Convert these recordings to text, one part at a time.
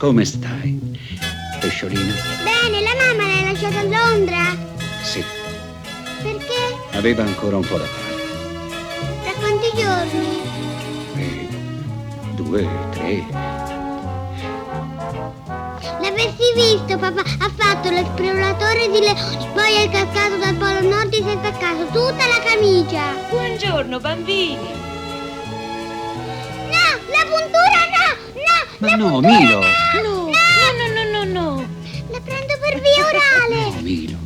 come stai, pesciolina? Bene, la mamma l'hai lasciata a Londra? Sì, Perché? aveva ancora un po' da fare. Da quanti giorni? 2, 3. L'avresti visto, papà? Ha fatto l'esploratore di leoni, poi è cascato dal polo nord e si è staccato tutta la camicia. Buongiorno, bambini. No, la puntura no! No, Ma la no, puntura Milo! No. La prendo per via orale. No, Milo.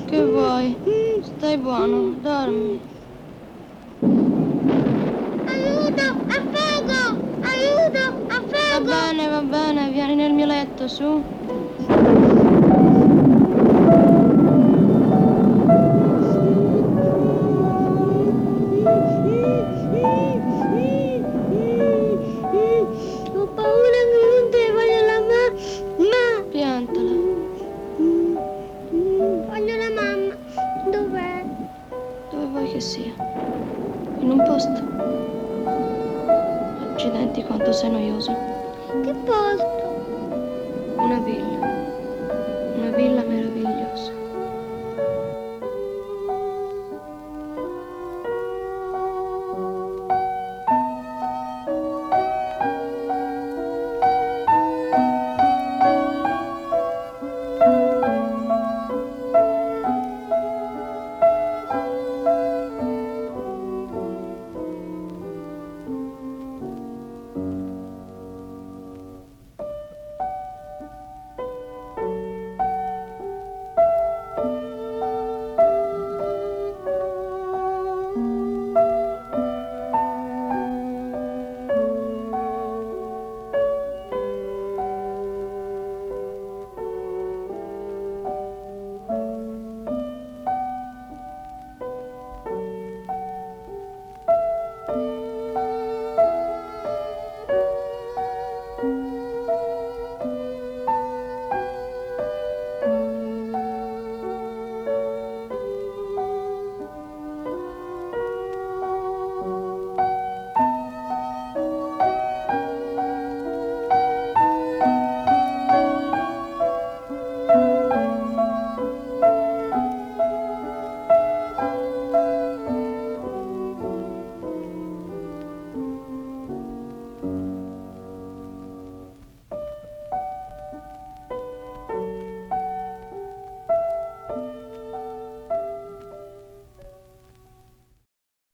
Che vuoi? Stai buono, dormi. Aiuto, affogo! Aiuto, affogo! Va bene, vieni nel mio letto, su. Ho paura che non te voglio la mamma. Piantala. Voglio la mamma. Dov'è? Dove vuoi che sia? In un posto. Accidenti quanto sei noioso. Che posto? Una villa.